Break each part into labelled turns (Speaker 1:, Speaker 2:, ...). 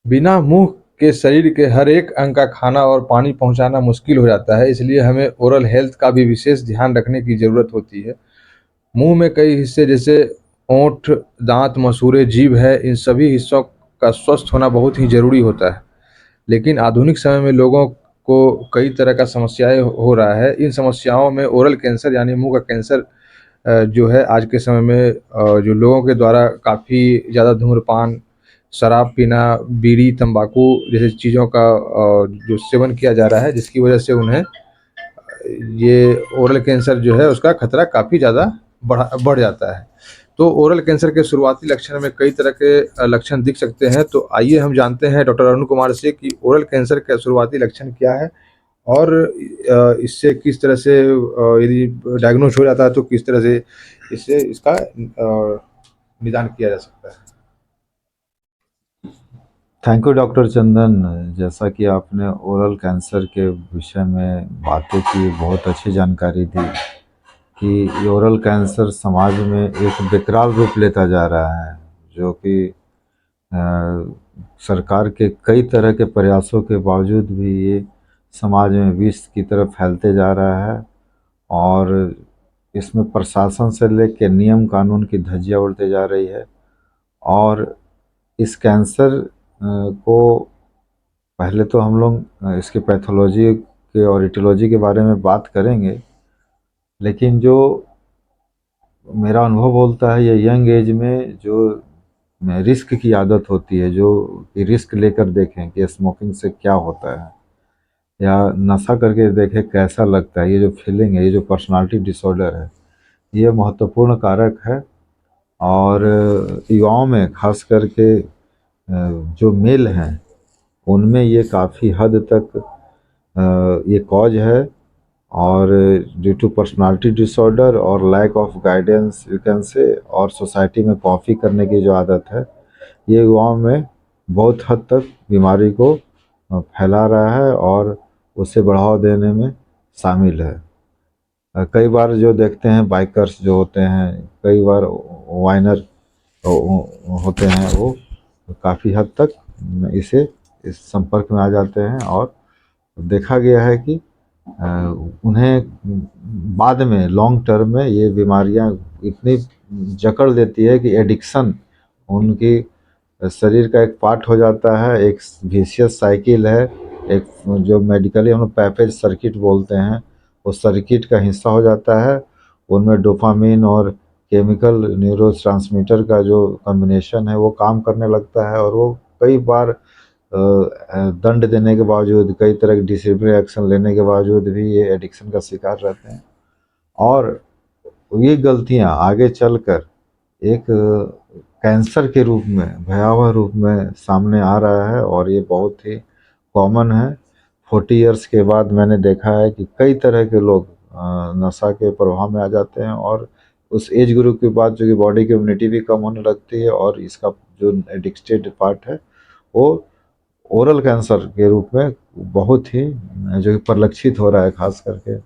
Speaker 1: बिना मुंह के शरीर के हर एक अंग का खाना और पानी पहुंचाना मुश्किल हो जाता है, इसलिए हमें ओरल हेल्थ का भी विशेष ध्यान रखने की ज़रूरत होती है। मुंह में कई हिस्से जैसे ओंठ, दांत, मसूड़े, जीभ है, इन सभी हिस्सों का स्वस्थ होना बहुत ही ज़रूरी होता है। लेकिन आधुनिक समय में लोगों को कई तरह का समस्याएं हो रहा है। इन समस्याओं में ओरल कैंसर यानी मुंह का कैंसर जो है आज के समय में जो लोगों के द्वारा काफ़ी ज़्यादा धूम्रपान, शराब पीना, बीड़ी, तंबाकू जैसी चीज़ों का जो सेवन किया जा रहा है, जिसकी वजह से उन्हें ये ओरल कैंसर जो है उसका खतरा काफ़ी ज़्यादा बढ़ जाता है। तो ओरल कैंसर के शुरुआती लक्षण में कई तरह के लक्षण दिख सकते हैं। तो आइए हम जानते हैं डॉक्टर अरुण कुमार से कि ओरल कैंसर के शुरुआती लक्षण क्या है और इससे किस तरह से यदि डायग्नोज हो जाता है तो किस तरह से इससे इसका निदान किया जा सकता है।
Speaker 2: थैंक यू डॉक्टर चंदन। जैसा कि आपने ओरल कैंसर के विषय में बातें की, बहुत अच्छी जानकारी दी कि ये ओरल कैंसर समाज में एक विकराल रूप लेता जा रहा है, जो कि अ, सरकार के कई तरह के प्रयासों के बावजूद भी ये समाज में विष की तरफ फैलते जा रहा है। और इसमें प्रशासन से लेकर नियम कानून की धज्जियां उड़ते जा रही है। और इस कैंसर को पहले तो हम लोग इसके पैथोलॉजी के और इटियोलॉजी के बारे में बात करेंगे, लेकिन जो मेरा अनुभव बोलता है, ये यंग एज में जो रिस्क की आदत होती है, जो कि रिस्क लेकर देखें कि स्मोकिंग से क्या होता है, या नशा करके देखें कैसा लगता है, ये जो फीलिंग है, ये जो पर्सनालिटी डिसऑर्डर है, ये महत्वपूर्ण कारक है। और युवाओं में खास करके जो मेल हैं उनमें ये काफ़ी हद तक ये कॉज है। और ड्यू टू पर्सनालिटी डिसऑर्डर और lack of guidance you can say, और सोसाइटी में कॉफ़ी करने की जो आदत है, ये युवाओं में बहुत हद तक बीमारी को फैला रहा है और उसे बढ़ावा देने में शामिल है। कई बार जो देखते हैं बाइकर्स जो होते हैं, कई बार वाइनर होते हैं, वो काफ़ी हद तक इसे इस संपर्क में आ जाते हैं। और देखा गया है कि उन्हें बाद में लॉन्ग टर्म में ये बीमारियां इतनी जकड़ देती है कि एडिक्शन उनकी शरीर का एक पार्ट हो जाता है, एक विशियस साइकिल है, एक जो मेडिकली हम लोग पैपेज सर्किट बोलते हैं, उस सर्किट का हिस्सा हो जाता है। उनमें डोपामिन और केमिकल न्यूरोट्रांसमीटर का जो कॉम्बिनेशन है वो काम करने लगता है, और वो कई बार दंड देने के बावजूद, कई तरह के डिसिप्लिनरी एक्शन लेने के बावजूद भी ये एडिक्शन का शिकार रहते हैं। और ये गलतियां आगे चलकर एक कैंसर के रूप में, भयावह रूप में सामने आ रहा है, और ये बहुत ही कॉमन है। 40 इयर्स के बाद मैंने देखा है कि कई तरह के लोग नशा के प्रभाव में आ जाते हैं, और उस एज ग्रुप के बाद जो कि बॉडी की इम्यूनिटी भी कम होने लगती है, और इसका जो एडिक्टेड पार्ट है वो ओरल कैंसर के रूप में बहुत ही जो कि परिलक्षित हो रहा है, खास करके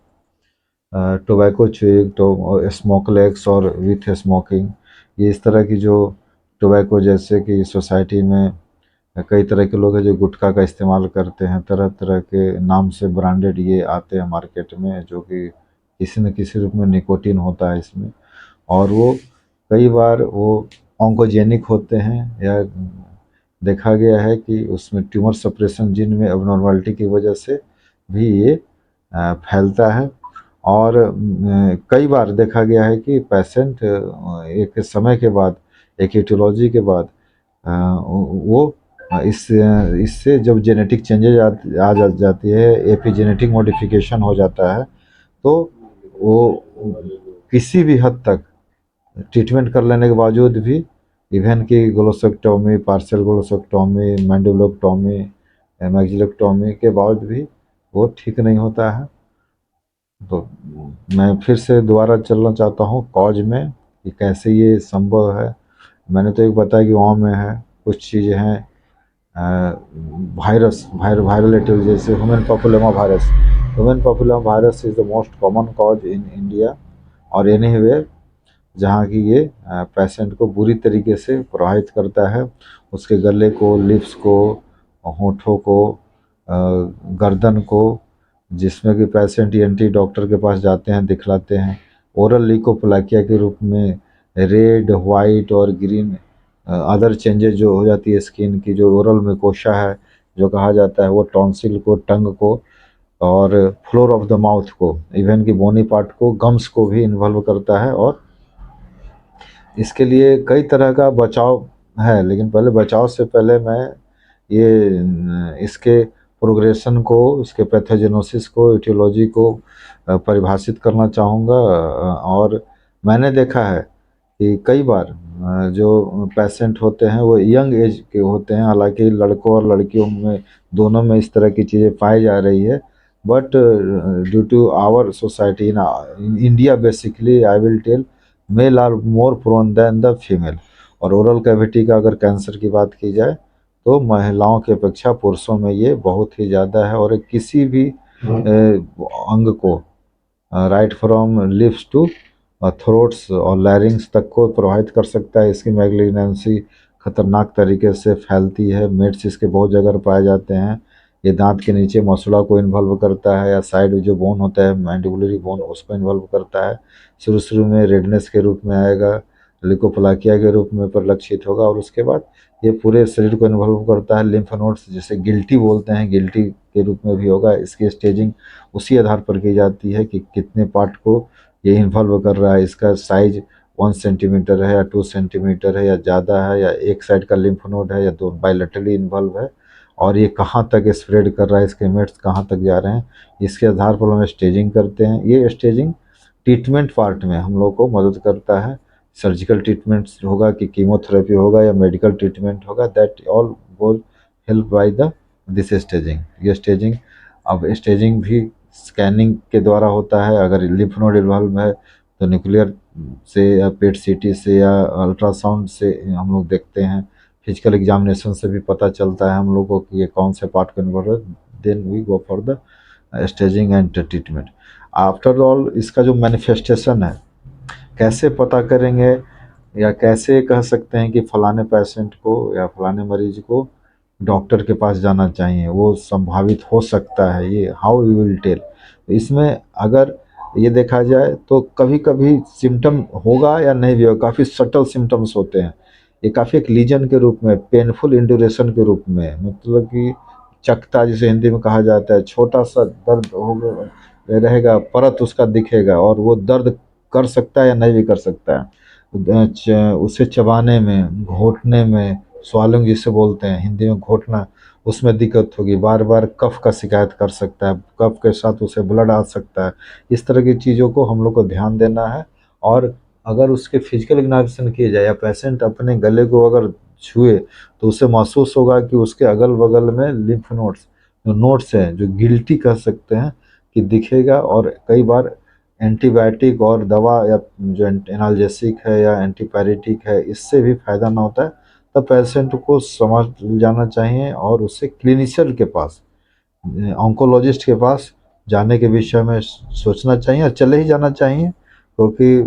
Speaker 2: टोबैको च्यूइंग, तो स्मोकलेक्स और विथ स्मोकिंग, ये इस तरह की जो टोबैको, जैसे कि सोसाइटी में कई तरह के लोग हैं जो गुटखा का इस्तेमाल करते हैं, तरह तरह के नाम से ब्रांडेड ये आते हैं मार्केट में, जो कि किसी न किसी रूप में निकोटीन होता है इसमें। और वो कई बार वो ऑन्कोजेनिक होते हैं, या देखा गया है कि उसमें ट्यूमर सप्रेशन जीन में एबनॉर्मलिटी की वजह से भी ये फैलता है। और कई बार देखा गया है कि पेशेंट एक समय के बाद, एक एटियोलॉजी के बाद वो इससे जब जेनेटिक चेंजेज जाती है, एपिजेनेटिक मॉडिफिकेशन हो जाता है, तो वो किसी भी हद तक ट्रीटमेंट कर लेने के बावजूद भी, इवन की ग्लोसेक्टोमी, पार्शियल ग्लोसेक्टोमी, मैंडिबलोक्टोमी, मैक्सिलोक्टोमी के बाद भी वो ठीक नहीं होता है। तो मैं फिर से दोबारा चलना चाहता हूँ कॉज में कि कैसे ये संभव है। मैंने तो एक बताया कि वहाँ में है, कुछ चीज़ें हैं, वायरस, वायरल एटिव, जैसे human papilloma virus. Human papilloma virus is the most common cause in India और एनीवेयर, जहाँ की ये पेशेंट को बुरी तरीके से प्रभावित करता है। उसके गले को, लिप्स को, होठों को, गर्दन को, जिसमें कि पेशेंट ईएनटी डॉक्टर के पास जाते हैं, दिखलाते हैं। ओरल ल्यूकोप्लाकिया के रूप में रेड, वाइट और ग्रीन अदर चेंजेस जो हो जाती है स्किन की, जो ओरल म्यूकोसा है जो कहा जाता है, वो टॉन्सिल को, टंग को और फ्लोर ऑफ द माउथ को, इवन की बोनी पार्ट को, गम्स को भी इन्वॉल्व करता है। और इसके लिए कई तरह का बचाव है, लेकिन पहले बचाव से पहले मैं इसके प्रोग्रेशन को, इसके पैथोजेनोसिस को, एटियोलॉजी को परिभाषित करना चाहूँगा। और मैंने देखा है कि कई बार जो पेशेंट होते हैं वो यंग एज के होते हैं, हालांकि लड़कों और लड़कियों में दोनों में इस तरह की चीज़ें पाई जा रही है, but due to our society in India basically I will tell male are more prone than the female. और ओरल कैविटी का अगर कैंसर की बात की जाए तो महिलाओं की अपेक्षा पुरुषों में ये बहुत ही ज़्यादा है। और किसी भी अंग को, right from lips to throats और लैरिंग्स तक को प्रभावित कर सकता है। इसकी मैग्लिनेंसी खतरनाक तरीके से फैलती है। मेड्स इसके बहुत जगह पाए जाते हैं। ये दांत के नीचे मसुड़ा को इन्वॉल्व करता है, या साइड जो बोन होता है मैंडिबुलरी बोन, उसको इन्वॉल्व करता है। शुरू शुरू में रेडनेस के रूप में आएगा, लिकोप्लाकिया के रूप में परिलक्षित होगा, और उसके बाद ये पूरे शरीर को इन्वॉल्व करता है। लिम्फ नोड्स जिसे गिल्टी बोलते हैं, गिल्टी के रूप में भी होगा। इसकी स्टेजिंग उसी आधार पर की जाती है कि कितने पार्ट को ये इन्वॉल्व कर रहा है। इसका साइज 1 सेंटीमीटर है या 2 सेंटीमीटर है या ज़्यादा है, या एक साइड का लिम्फ नोड है या दो बायलैटरली इन्वॉल्व है, और ये कहाँ तक स्प्रेड कर रहा है, इसके मेट्स कहाँ तक जा रहे हैं, इसके आधार पर हम स्टेजिंग करते हैं। ये स्टेजिंग ट्रीटमेंट पार्ट में हम लोग को मदद करता है। सर्जिकल ट्रीटमेंट्स होगा कि कीमोथेरेपी होगा या मेडिकल ट्रीटमेंट होगा, that all goal help by the this staging. ये स्टेजिंग, अब स्टेजिंग भी स्कैनिंग के द्वारा होता है। अगर लिम्फ नोड इन्वॉल्व है तो न्यूक्लियर से या पेट सीटी से या अल्ट्रासाउंड से हम लोग देखते हैं। फिजिकल एग्जामिनेशन से भी पता चलता है हम लोग को कि ये कौन से पार्ट को इन्वॉल्व है। Then we go for the staging and treatment. After all इसका जो मैनिफेस्टेशन है, कैसे पता करेंगे या कैसे कह सकते हैं कि फलाने पेशेंट को या फलाने मरीज को डॉक्टर के पास जाना चाहिए, वो संभावित हो सकता है, ये हाउ यू विल टेल। इसमें अगर ये देखा जाए तो कभी कभी सिम्टम होगा या नहीं भी होगा, काफ़ी सटल सिम्टम्स होते हैं। ये काफ़ी एक लीजन के रूप में, पेनफुल इंड्यूरेशन के रूप में, मतलब कि चकता जिसे हिंदी में कहा जाता है, छोटा सा दर्द होगा रहेगा, परत उसका दिखेगा, और वो दर्द कर सकता है या नहीं भी कर सकता है। उसे चबाने में, घोटने में, स्वालिंग जिसे बोलते हैं हिंदी में घोटना, उसमें दिक्कत होगी। बार बार कफ का शिकायत कर सकता है, कफ के साथ उसे ब्लड आ सकता है। इस तरह की चीज़ों को हम लोग को ध्यान देना है। और अगर उसके फिजिकल एग्जामिनेशन किए जाए या पेशेंट अपने गले को अगर छुए तो उसे महसूस होगा कि उसके अगल बगल में लिम्फ नोड्स, जो नोड्स हैं, जो गिल्टी कह सकते हैं, कि दिखेगा। और कई बार एंटीबायोटिक और दवा या जो एनाल्जेसिक है या एंटीपायरेटिक है, इससे भी फ़ायदा ना होता है, तब पेशेंट को समझ जाना चाहिए और उससे क्लिनिशियन के पास, ऑन्कोलॉजिस्ट के पास जाने के विषय में सोचना चाहिए, और चले ही जाना चाहिए, क्योंकि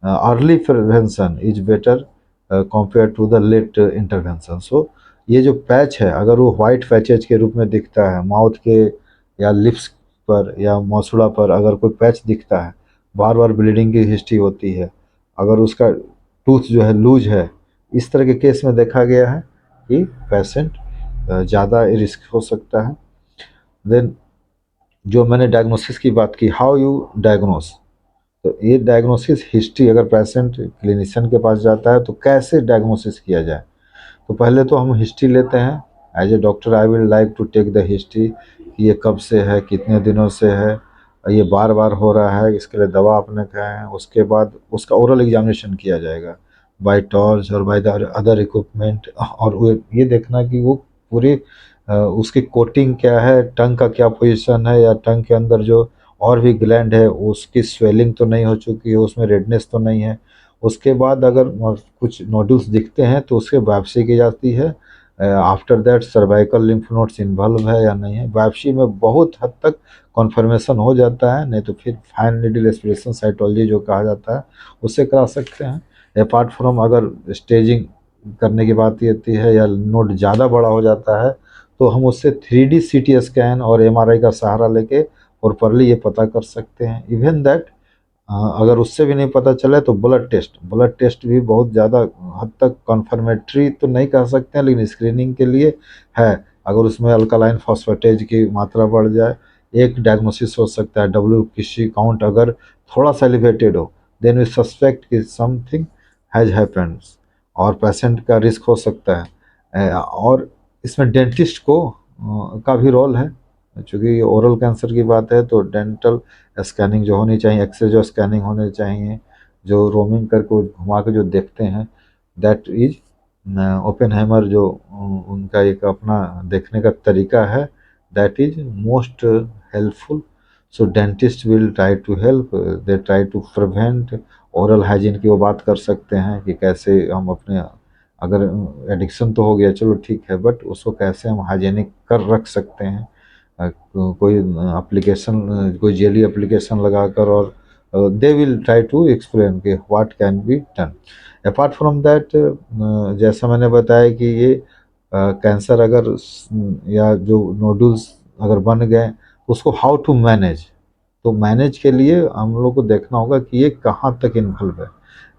Speaker 2: early prevention is better compare to the late intervention. So ये जो पैच है, अगर वो वाइट पैचेज के रूप में दिखता है माउथ के या लिप्स पर या मसूड़ा पर, अगर कोई पैच दिखता है, बार बार ब्लीडिंग की हिस्ट्री होती है, अगर उसका टूथ जो है लूज है, इस तरह के केस में देखा गया है कि पेशेंट ज़्यादा रिस्क हो सकता है। देन जो मैंने डायग्नोसिस की बात की, हाउ यू डायग्नोस, तो ये डायग्नोसिस हिस्ट्री, अगर पेशेंट क्लिनिशियन के पास जाता है तो कैसे डायग्नोसिस किया जाए। तो पहले तो हम हिस्ट्री लेते हैं। As a doctor I will like to take the history कि ये कब से है, कितने दिनों से है, ये बार बार हो रहा है, इसके लिए दवा आपने खाया है। उसके बाद उसका ओरल एग्जामिनेशन किया जाएगा बाय टॉर्च और बाय द अदर इक्विपमेंट, और ये देखना कि वो पूरी उसकी कोटिंग क्या है, टंग का क्या पोजीशन है, या टंग के अंदर जो और भी ग्लैंड है उसकी स्वेलिंग तो नहीं हो चुकी है, उसमें रेडनेस तो नहीं है। उसके बाद अगर कुछ नोडल्स दिखते हैं तो उसके बायोप्सी की जाती है। After that cervical lymph nodes involve है या नहीं है, बायोप्सी में बहुत हद तक कॉन्फर्मेशन हो जाता है, नहीं तो फिर फाइन नीडल एस्पिरेशन साइटोलॉजी जो कहा जाता है उससे करा सकते हैं। अपार्ट फ्रॉम अगर स्टेजिंग करने की बात आती है या नोड ज़्यादा बड़ा हो जाता है तो हम उससे 3D CT स्कैन और MRI का सहारा लेके प्रॉपरली ये पता कर सकते हैं। इवन दैट अगर उससे भी नहीं पता चला तो ब्लड टेस्ट भी बहुत ज़्यादा हद तक कन्फर्मेटरी तो नहीं कह सकते हैं, लेकिन स्क्रीनिंग के लिए है। अगर उसमें अल्कलाइन फॉस्फेटेज की मात्रा बढ़ जाए, एक डायग्नोसिस हो सकता है। WBC काउंट अगर थोड़ा सा एलिवेटेड हो, देन वी सस्पेक्ट कि समथिंग हैज हैपेंड और पेशेंट का रिस्क हो सकता है। और इसमें डेंटिस्ट को का भी रोल है, चूँकि ओरल कैंसर की बात है तो डेंटल स्कैनिंग जो होनी चाहिए, एक्सरे जो स्कैनिंग होने चाहिए, जो रोमिंग करके घुमा के जो देखते हैं, दैट इज ओपेनहाइमर जो उनका एक अपना देखने का तरीका है, that is most helpful. So dentist will try to help, they try to prevent. Oral hygiene की वो बात कर सकते हैं कि कैसे हम अपने, अगर एडिक्शन तो हो गया चलो ठीक है, बट उसको कैसे हम हाइजीनिक कर रख सकते हैं। कोई एप्लीकेशन, कोई जेली एप्लीकेशन लगाकर, और they will try to explain कि what can be done. Apart from that, जैसा मैंने बताया कि ये कैंसर अगर या जो नोडुल्स अगर बन गए तो उसको हाउ टू मैनेज, तो मैनेज के लिए हम लोग को देखना होगा कि ये कहाँ तक इन्वॉल्व है।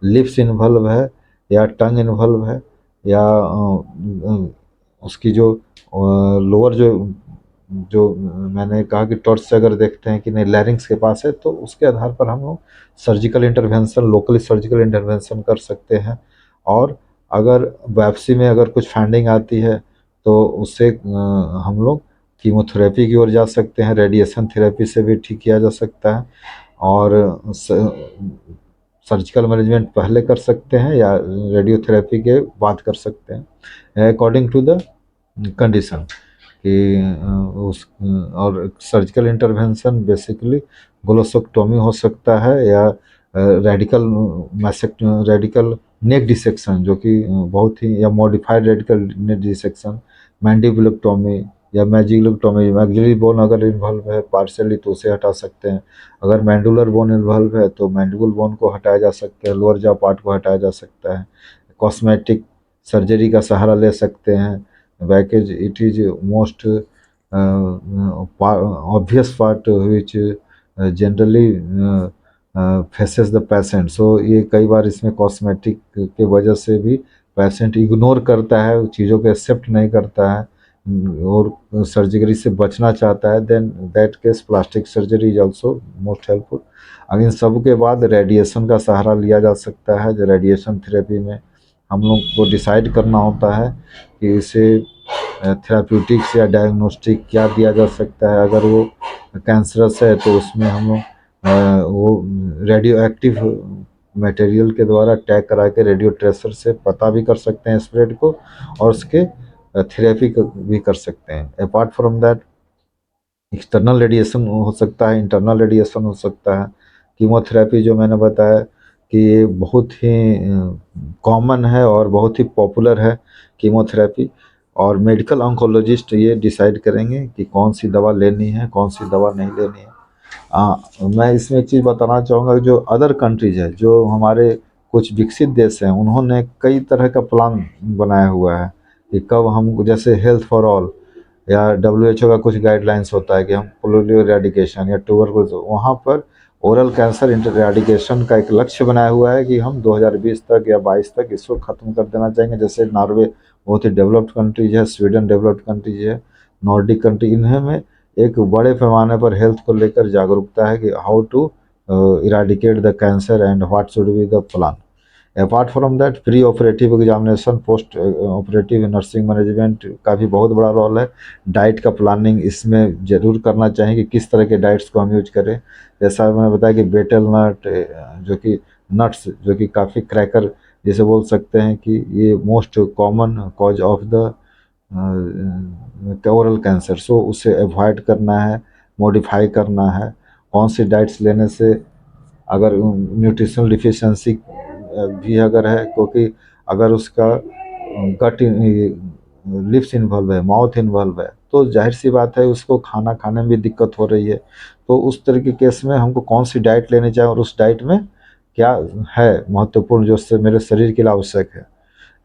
Speaker 2: लिप्स इन्वॉल्व है या टंग इन्वॉल्व है, या उसकी जो लोअर जो जो मैंने कहा कि टॉर्च से अगर देखते हैं कि नहीं लैरिंग्स के पास है, तो उसके आधार पर हम लोग surgical intervention, locally surgical intervention कर सकते हैं। और अगर बायोप्सी में अगर कुछ फाइंडिंग आती है तो उससे हम लोग कीमोथेरेपी की ओर जा सकते हैं, रेडिएशन थेरेपी से भी ठीक किया जा सकता है। और सर्जिकल मैनेजमेंट पहले कर सकते हैं या रेडियोथेरेपी के बाद कर सकते हैं, अकॉर्डिंग टू द कंडीशन। कि उस और सर्जिकल इंटरवेंशन बेसिकली ग्लोसोक्टोमी हो सकता है, या रेडिकल रेडिकल नेक डिसेक्शन, जो कि बहुत ही, या मॉडिफाइड रेडिकल नेक डिसेक्शन, मैंडिबुलेक्टोमी या मैजिलोक्टोमी। मैक्सिलरी बोन अगर इन्वॉल्व है पार्शियली तो उसे हटा सकते हैं। अगर मैंडुलर बोन इन्वॉल्व है तो मैंडिबुल बोन को हटाया जा सकता है, लोअर जॉ पार्ट को हटाया जा सकता है। कॉस्मेटिक सर्जरी का सहारा ले सकते हैं। Package, it is most obvious part which generally faces the patient. So ये कई बार इसमें कॉस्मेटिक के वजह से भी पेशेंट इग्नोर करता है, चीज़ों को एक्सेप्ट नहीं करता है और सर्जरी से बचना चाहता है, then that case plastic surgery is also most helpful. अगर इन सब के बाद रेडिएशन का सहारा लिया जा सकता है। जो रेडिएशन थेरेपी में हम लोग को डिसाइड करना होता है कि इसे थेराप्यूटिक्स या डायग्नोस्टिक क्या दिया जा सकता है। अगर वो कैंसरस है तो उसमें हम लोग वो रेडियो एक्टिव मटेरियल के द्वारा टैग करा के रेडियो ट्रेसर से पता भी कर सकते हैं स्प्रेड को, और उसके थेरेपी भी कर सकते हैं। Apart from that external radiation हो सकता है, इंटरनल रेडिएशन हो सकता है। कीमोथेरेपी जो मैंने बताया कि ये बहुत ही कॉमन है और बहुत ही पॉपुलर है कीमोथेरेपी, और मेडिकल ऑन्कोलॉजिस्ट ये डिसाइड करेंगे कि कौन सी दवा लेनी है, कौन सी दवा नहीं लेनी है। मैं इसमें एक चीज़ बताना चाहूँगा, जो अदर कंट्रीज है, जो हमारे कुछ विकसित देश हैं, उन्होंने कई तरह का प्लान बनाया हुआ है कि कब हम, जैसे हेल्थ फॉर ऑल या WHO का कुछ गाइडलाइंस होता है कि हम पोलियो इरेडिकेशन या ट्यूबरकुलोसिस, वहाँ पर ओरल कैंसर इरेडिकेशन का एक लक्ष्य बनाया हुआ है कि हम 2020 तक या 22 तक इसको ख़त्म कर देना चाहेंगे। जैसे नॉर्वे बहुत ही डेवलप्ड कंट्रीज है, स्वीडन डेवलप्ड कंट्रीज है, नॉर्डिक कंट्री, इन्हें में एक बड़े पैमाने पर हेल्थ को लेकर जागरूकता है कि how to eradicate the cancer and what should be the plan. Apart from that pre operative examination, post operative nursing management का भी बहुत बड़ा रोल है। डाइट का प्लानिंग इसमें ज़रूर करना चाहिए कि किस तरह के डाइट्स को हम यूज करें। जैसा मैंने बताया कि बेटल नट, जो कि नट्स, जो कि काफ़ी क्रैकर जिसे बोल सकते हैं कि ये most common cause of the oral cancer, so उसे अवॉइड करना है, मॉडिफाई करना है। कौन सी डाइट्स लेने से, अगर न्यूट्रिशनल डिफिशिएंसी भी अगर है, क्योंकि अगर उसका गट लिप्स इन्वॉल्व है, माउथ इन्वॉल्व है, तो जाहिर सी बात है उसको खाना खाने में भी दिक्कत हो रही है। तो उस तरह के केस में हमको कौन सी डाइट लेनी चाहिए और उस डाइट में क्या है महत्वपूर्ण जो मेरे शरीर के लिए आवश्यक है।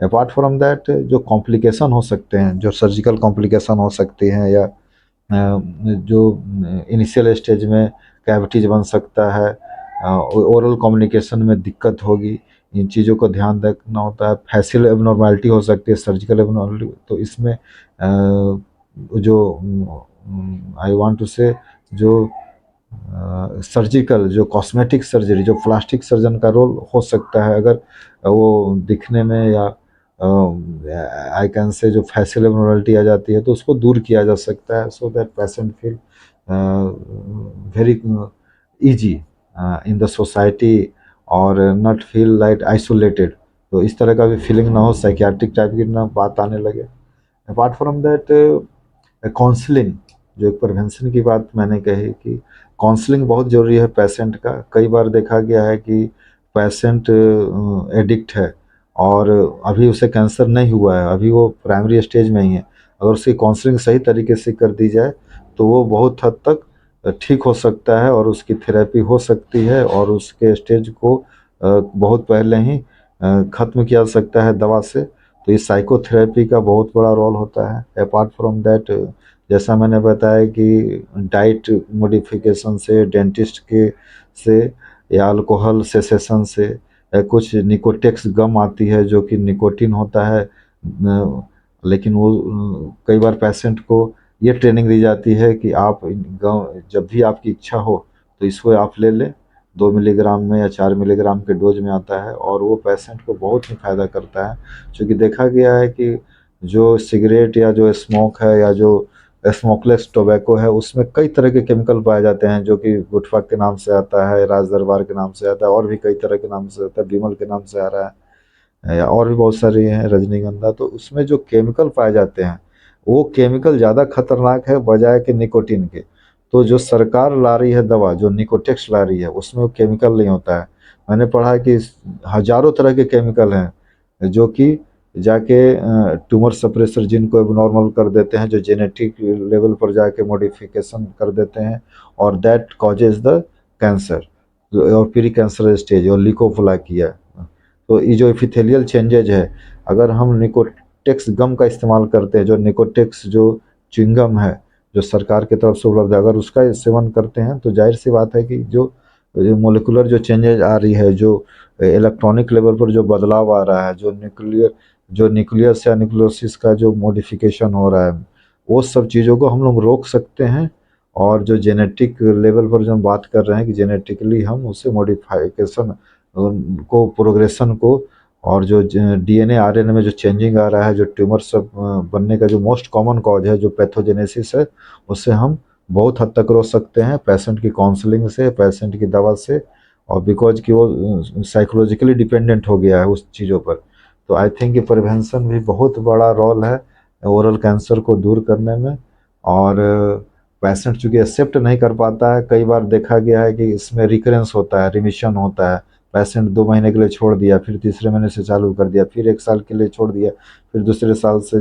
Speaker 2: अपार्ट फ्रॉम दैट जो कॉम्प्लिकेशन हो सकते हैं, जो सर्जिकल कॉम्प्लिकेशन हो सकती हैं, या जो इनिशियल स्टेज में कैविटीज बन सकता है, ओरल कम्युनिकेशन में दिक्कत होगी, इन चीज़ों को ध्यान रखना होता है। फैशियल एबनॉर्मैलिटी हो सकती है, सर्जिकल एबनॉर्मलिटी, तो इसमें जो आई वांट टू से जो सर्जिकल, जो कॉस्मेटिक सर्जरी, जो प्लास्टिक सर्जन का रोल हो सकता है, अगर वो दिखने में या आई कैन से जो फैशियल एबनॉर्मलिटी आ जाती है तो उसको दूर किया जा सकता है, so that patient feel very easy in the society और नॉट फील लाइक आइसोलेटेड। तो इस तरह का भी फीलिंग ना हो, साइकियाट्रिक टाइप की ना बात आने लगे। अपार्ट फ्रॉम दैट काउंसलिंग, जो एक प्रिवेंशन की बात मैंने कही कि काउंसलिंग बहुत ज़रूरी है पेशेंट का। कई बार देखा गया है कि पेशेंट एडिक्ट है और अभी उसे कैंसर नहीं हुआ है, अभी वो प्राइमरी स्टेज में ही है। अगर उसकी काउंसलिंग सही तरीके से कर दी जाए तो वो बहुत हद तक ठीक हो सकता है और उसकी थेरेपी हो सकती है और उसके स्टेज को बहुत पहले ही ख़त्म किया जा सकता है दवा से। तो इस साइकोथेरेपी का बहुत बड़ा रोल होता है। अपार्ट फ्रॉम दैट, जैसा मैंने बताया कि डाइट मॉडिफिकेशन से, डेंटिस्ट के से, या अल्कोहल सेसेशन से, या कुछ निकोटेक्स गम आती है जो कि निकोटिन होता है, लेकिन वो कई बार पेशेंट को ये ट्रेनिंग दी जाती है कि आप गम जब भी आपकी इच्छा हो तो इसको आप ले लें। 2 मिलीग्राम में या 4 मिलीग्राम के डोज में आता है और वो पेशेंट को बहुत ही फ़ायदा करता है। चूँकि देखा गया है कि जो सिगरेट या जो स्मोक है या जो स्मोकलेस टोबैको है, उसमें कई तरह के केमिकल पाए जाते हैं, जो कि गुटखा के नाम से आता है, राज दरबार के नाम से आता है, और भी कई तरह के नाम से आता है, विमल के नाम से आ रहा है, या और भी बहुत सारे हैं, रजनीगंधा। तो उसमें जो केमिकल पाए जाते हैं वो केमिकल ज़्यादा खतरनाक है बजाय कि निकोटिन के। तो जो सरकार ला रही है दवा, जो निकोटेक्स ला रही है, उसमें वो केमिकल नहीं होता है। मैंने पढ़ा है कि हज़ारों तरह के केमिकल हैं जो कि जाके ट्यूमर सप्रेसर जीन को एबनॉर्मल कर देते हैं, जो जेनेटिक लेवल पर जाके मॉडिफिकेशन कर देते हैं, और दैट कॉजेज द कैंसर और प्री कैंसर स्टेज और लिकोफुला किया। तो ये जो एपिथेलियल चेंजेज है, अगर हम निकोटेक्स गम का इस्तेमाल करते हैं, जो निकोटेक्स जो च्युइंगम है जो सरकार की तरफ से उपलब्ध है, अगर उसका सेवन करते हैं तो जाहिर सी बात है कि जो मोलिकुलर जो चेंजेज आ रही है, जो इलेक्ट्रॉनिक लेवल पर जो बदलाव आ रहा है, जो न्यूक्लियस या न्यूक्लियोसिस का जो मॉडिफिकेशन हो रहा है, वो सब चीज़ों को हम लोग रोक सकते हैं। और जो जेनेटिक लेवल पर जो हम बात कर रहे हैं कि जेनेटिकली हम उसे मॉडिफिकेशन को, प्रोग्रेशन को, और जो डीएनए आरएनए में जो चेंजिंग आ रहा है, जो ट्यूमर सब बनने का जो मोस्ट कॉमन कॉज है, जो पैथोजेनेसिस है, उससे हम बहुत हद तक रोक सकते हैं पेशेंट की काउंसलिंग से, पेशेंट की दवा से। और बिकॉज कि वो साइकोलॉजिकली डिपेंडेंट हो गया है उस चीज़ों पर। तो आई थिंक कि प्रिवेंशन भी बहुत बड़ा रोल है ओरल कैंसर को दूर करने में। और पेशेंट चूँकि एक्सेप्ट नहीं कर पाता है, कई बार देखा गया है कि इसमें रिकरेंस होता है, रिमिशन होता है। पेशेंट 2 महीने के लिए छोड़ दिया, फिर तीसरे महीने से चालू कर दिया, फिर 1 साल के लिए छोड़ दिया, फिर दूसरे साल से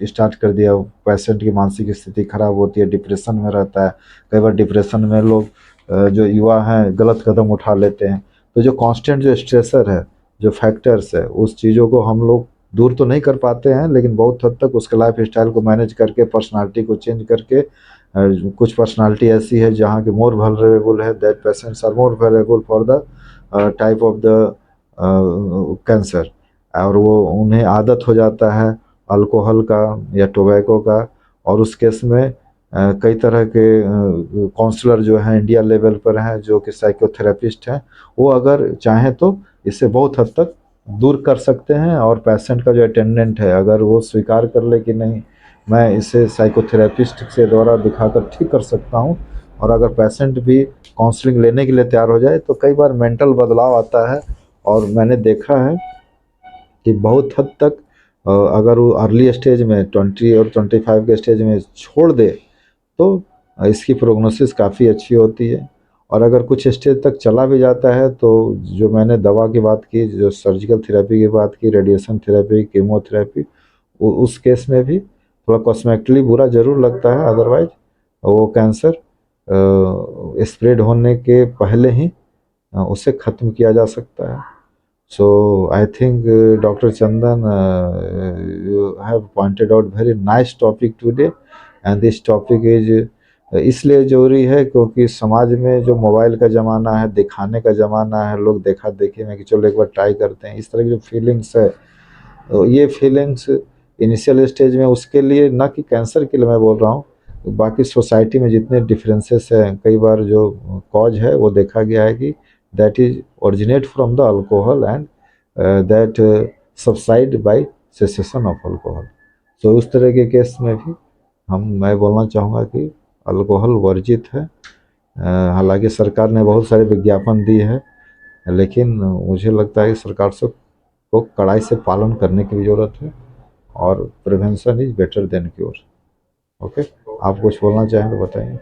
Speaker 2: स्टार्ट कर दिया। पेशेंट की मानसिक स्थिति खराब होती है, डिप्रेशन में रहता है। कई बार डिप्रेशन में लोग जो युवा हैं गलत कदम उठा लेते हैं। तो जो कांस्टेंट जो स्ट्रेसर है, जो फैक्टर्स है, उस चीज़ों को हम लोग दूर तो नहीं कर पाते हैं, लेकिन बहुत हद तक उसके लाइफ स्टाइल को मैनेज करके, पर्सनालिटी को चेंज करके, कुछ पर्सनालिटी ऐसी है जहाँ की मोर वल्नरेबल है, that patients are more vulnerable for the type of the cancer, और वो उन्हें आदत हो जाता है अल्कोहल का या टोबैको का। और उस केस में कई तरह के काउंसलर जो हैं इंडिया लेवल पर हैं, जो कि साइकोथेरेपिस्ट हैं, वो अगर चाहें तो इसे बहुत हद तक दूर कर सकते हैं। और पेशेंट का जो अटेंडेंट है, अगर वो स्वीकार कर ले कि नहीं, मैं इसे साइकोथेरेपिस्ट के द्वारा दिखाकर ठीक कर सकता हूँ, और अगर पेशेंट भी काउंसलिंग लेने के लिए तैयार हो जाए, तो कई बार मेंटल बदलाव आता है। और मैंने देखा है कि बहुत हद तक अगर वो अर्ली स्टेज में 20 और 25 के स्टेज में छोड़ दे तो इसकी प्रोग्नोसिस काफ़ी अच्छी होती है। और अगर कुछ स्टेज तक चला भी जाता है तो जो मैंने दवा की बात की, जो सर्जिकल थेरेपी की बात की, रेडिएशन थेरेपी, कीमोथेरेपी, उस केस में भी थोड़ा कॉस्मेटिकली बुरा ज़रूर लगता है, अदरवाइज वो कैंसर स्प्रेड होने के पहले ही उसे ख़त्म किया जा सकता है। So I think Dr. Chandan, you have pointed out very nice topic today, and this topic is इसलिए जरूरी है क्योंकि समाज में जो मोबाइल का ज़माना है, दिखाने का ज़माना है, लोग देखा देखी में कि चलो एक बार ट्राई करते हैं, इस तरह की जो फीलिंग्स है, तो ये फीलिंग्स इनिशियल स्टेज में उसके लिए, ना कि कैंसर के लिए मैं बोल रहा हूँ, बाकी सोसाइटी में जितने डिफरेंसेस हैं, कई बार जो कॉज है वो देखा गया है कि that is originate from the alcohol and that subside by cessation of alcohol. So उस तरह के केस में भी मैं बोलना चाहूँगा कि अल्कोहल वर्जित है। हालांकि सरकार ने बहुत सारे विज्ञापन दिए हैं, लेकिन मुझे लगता है कि सरकार से को कड़ाई से पालन करने की भी ज़रूरत है, और prevention is better than cure. Okay, आप कुछ बोलना चाहें तो बताइए।